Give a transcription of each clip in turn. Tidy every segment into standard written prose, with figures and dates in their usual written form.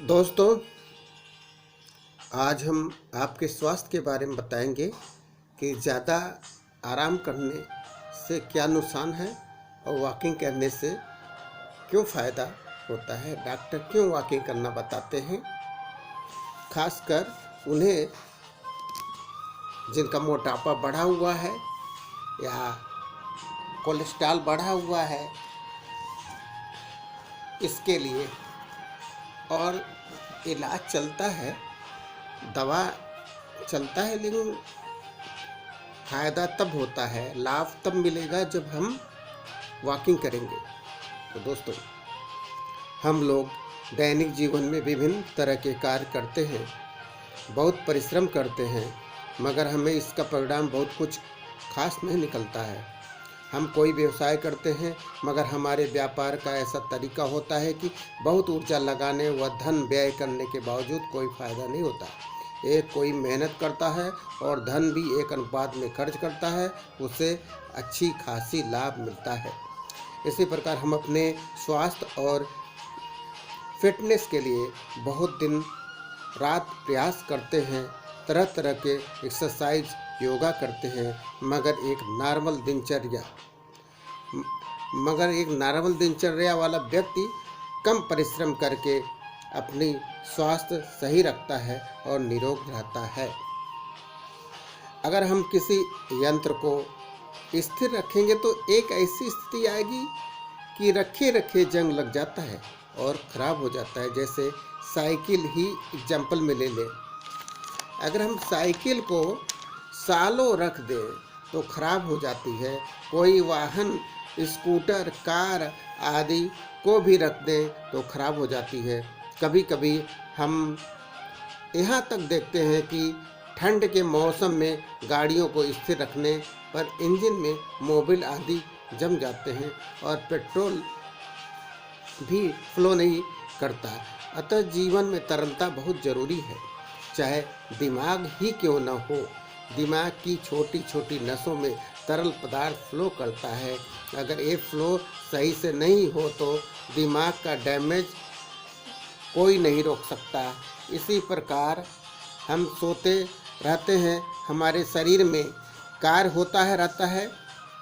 दोस्तों, आज हम आपके स्वास्थ्य के बारे में बताएंगे कि ज़्यादा आराम करने से क्या नुकसान है और वॉकिंग करने से क्यों फ़ायदा होता है। डॉक्टर क्यों वॉकिंग करना बताते हैं, खासकर उन्हें जिनका मोटापा बढ़ा हुआ है या कोलेस्ट्रॉल बढ़ा हुआ है, इसके लिए। और इलाज चलता है, दवा चलता है, लेकिन फ़ायदा तब होता है, लाभ तब मिलेगा जब हम वॉकिंग करेंगे। तो दोस्तों, हम लोग दैनिक जीवन में विभिन्न तरह के कार्य करते हैं, बहुत परिश्रम करते हैं, मगर हमें इसका परिणाम बहुत कुछ खास नहीं निकलता है। हम कोई व्यवसाय करते हैं, मगर हमारे व्यापार का ऐसा तरीका होता है कि बहुत ऊर्जा लगाने व धन व्यय करने के बावजूद कोई फ़ायदा नहीं होता। एक कोई मेहनत करता है और धन भी एक अनुपात में खर्च करता है, उसे अच्छी खासी लाभ मिलता है। इसी प्रकार हम अपने स्वास्थ्य और फिटनेस के लिए बहुत दिन रात प्रयास करते हैं, तरह तरह के एक्सरसाइज, योगा करते हैं, मगर एक नॉर्मल दिनचर्या वाला व्यक्ति कम परिश्रम करके अपनी स्वास्थ्य सही रखता है और निरोग रहता है। अगर हम किसी यंत्र को स्थिर रखेंगे तो एक ऐसी स्थिति आएगी कि रखे रखे जंग लग जाता है और ख़राब हो जाता है। जैसे साइकिल ही एग्जाम्पल में ले लें। अगर हम साइकिल को सालों रख दें तो खराब हो जाती है। कोई वाहन, स्कूटर, कार आदि को भी रख दें तो खराब हो जाती है। कभी कभी हम यहाँ तक देखते हैं कि ठंड के मौसम में गाड़ियों को स्थिर रखने पर इंजन में मोबिल आदि जम जाते हैं और पेट्रोल भी फ्लो नहीं करता। अतः जीवन में तरलता बहुत ज़रूरी है, चाहे दिमाग ही क्यों न हो। दिमाग की छोटी छोटी नसों में तरल पदार्थ फ्लो करता है। अगर ये फ्लो सही से नहीं हो तो दिमाग का डैमेज कोई नहीं रोक सकता। इसी प्रकार हम सोते रहते हैं, हमारे शरीर में कार्य होता है रहता है,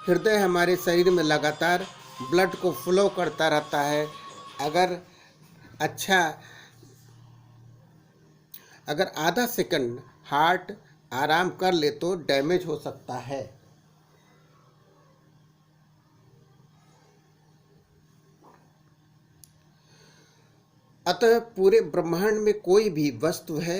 हृदय हमारे शरीर में लगातार ब्लड को फ्लो करता रहता है। अगर आधा सेकंड हार्ट आराम कर ले तो डैमेज हो सकता है। अतः पूरे ब्रह्मांड में कोई भी वस्तु है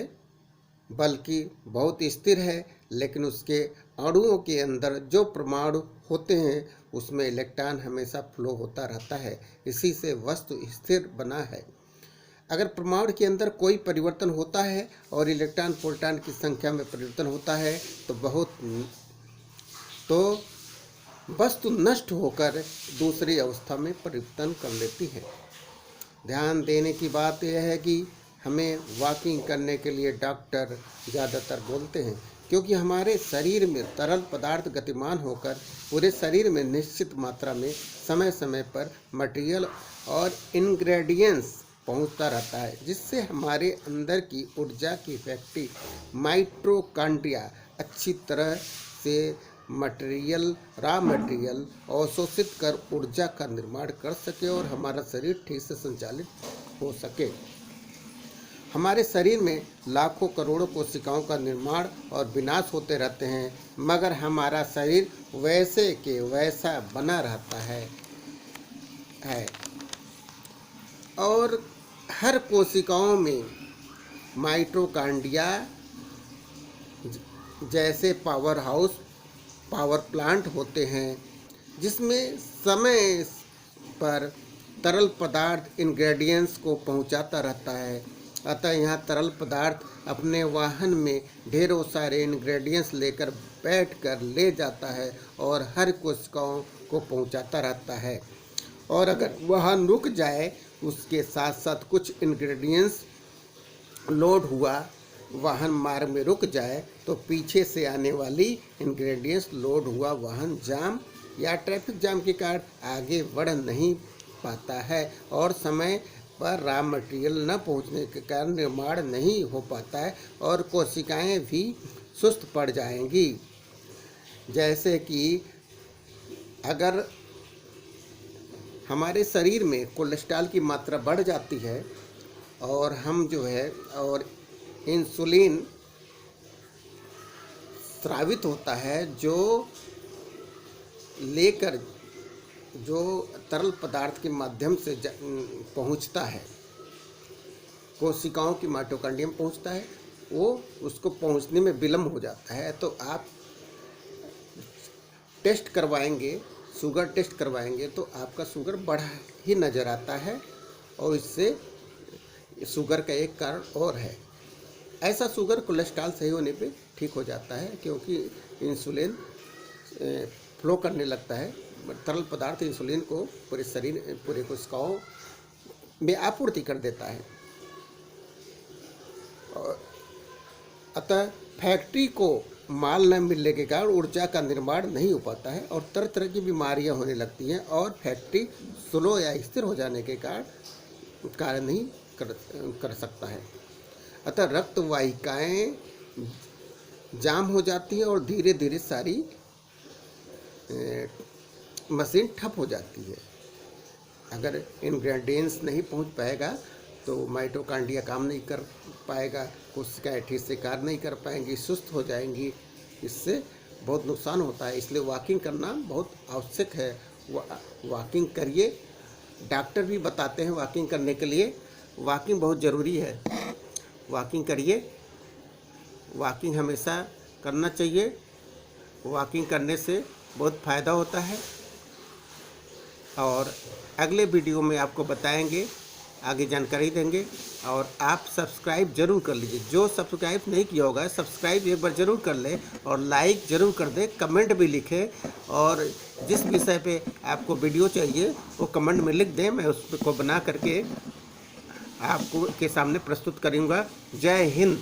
बल्कि बहुत स्थिर है, लेकिन उसके अणुओं के अंदर जो परमाणु होते हैं उसमें इलेक्ट्रॉन हमेशा फ्लो होता रहता है। इसी से वस्तु स्थिर बना है। अगर परमाणु के अंदर कोई परिवर्तन होता है और इलेक्ट्रॉन प्रोटॉन की संख्या में परिवर्तन होता है तो वस्तु नष्ट होकर दूसरी अवस्था में परिवर्तन कर लेती है। ध्यान देने की बात यह है कि हमें वॉकिंग करने के लिए डॉक्टर ज़्यादातर बोलते हैं, क्योंकि हमारे शरीर में तरल पदार्थ गतिमान होकर पूरे शरीर में निश्चित मात्रा में समय समय पर मटेरियल और इंग्रेडिएंट्स पहुंचता रहता है, जिससे हमारे अंदर की ऊर्जा की फैक्ट्री माइटोकॉन्ड्रिया अच्छी तरह से रॉ मटेरियल अवशोषित कर ऊर्जा का निर्माण कर सके और हमारा शरीर ठीक से संचालित हो सके। हमारे शरीर में लाखों करोड़ों कोशिकाओं का निर्माण और विनाश होते रहते हैं, मगर हमारा शरीर वैसे के वैसा बना रहता है। और हर कोशिकाओं में माइटोकॉन्ड्रिया जैसे पावर प्लांट होते हैं, जिसमें समय पर तरल पदार्थ इंग्रेडिएंट्स को पहुंचाता रहता है। अतः यह तरल पदार्थ अपने वाहन में ढेरों सारे इंग्रेडिएंट्स लेकर बैठकर ले जाता है और हर कोशिकाओं को पहुंचाता रहता है। और अगर वाहन रुक जाए, उसके साथ साथ कुछ इंग्रेडिएंट्स लोड हुआ, वाहन मार्ग में रुक जाए तो पीछे से आने वाली इंग्रेडिएंट्स लोड हुआ वाहन जाम या ट्रैफिक जाम के कारण आगे बढ़ नहीं पाता है और समय पर रॉ मटेरियल न पहुंचने के कारण निर्माण नहीं हो पाता है और कोशिकाएं भी सुस्त पड़ जाएंगी। जैसे कि अगर हमारे शरीर में कोलेस्ट्रॉल की मात्रा बढ़ जाती है और हम जो है और इंसुलिन स्रावित होता है जो लेकर जो तरल पदार्थ के माध्यम से पहुंचता है, कोशिकाओं की माइटोकॉन्ड्रियम पहुंचता है, वो उसको पहुंचने में विलम्ब हो जाता है। तो आप टेस्ट करवाएंगे, शुगर टेस्ट करवाएंगे तो आपका शुगर बढ़ा ही नज़र आता है और इससे शुगर का एक कारण और है। ऐसा शुगर कोलेस्ट्रॉल सही होने पे ठीक हो जाता है, क्योंकि इंसुलिन फ्लो करने लगता है, तरल पदार्थ इंसुलिन को पूरे शरीर, पूरे कोशिकाओं में आपूर्ति कर देता है। अतः फैक्ट्री को माल न मिलने के कारण ऊर्जा का निर्माण नहीं हो पाता है और तरह तरह की बीमारियां होने लगती हैं और फैक्ट्री स्लो या स्थिर हो जाने के कारण कार्य नहीं कर सकता है। अतः रक्त वाहिकाएँ जाम हो जाती है और धीरे धीरे सारी मशीन ठप हो जाती है। अगर इंग्रेडिएंट्स नहीं पहुंच पाएगा तो माइटोकॉन्ड्रिया काम नहीं कर पाएगा, कोशिकाएं ठीक से कार्य नहीं कर पाएंगी, सुस्त हो जाएंगी, इससे बहुत नुकसान होता है। इसलिए वॉकिंग करना बहुत आवश्यक है। वॉकिंग करिए, डॉक्टर भी बताते हैं वॉकिंग करने के लिए, वॉकिंग बहुत ज़रूरी है। वॉकिंग करिए, वॉकिंग हमेशा करना चाहिए। वॉकिंग करने से बहुत फ़ायदा होता है और अगले वीडियो में आपको बताएंगे, आगे जानकारी देंगे। और आप सब्सक्राइब जरूर कर लीजिए, जो सब्सक्राइब नहीं किया होगा सब्सक्राइब एक बार ज़रूर कर ले और लाइक ज़रूर कर दे, कमेंट भी लिखें और जिस विषय पे आपको वीडियो चाहिए वो कमेंट में लिख दें, मैं उसको बना करके आपको के सामने प्रस्तुत करूँगा। जय हिंद।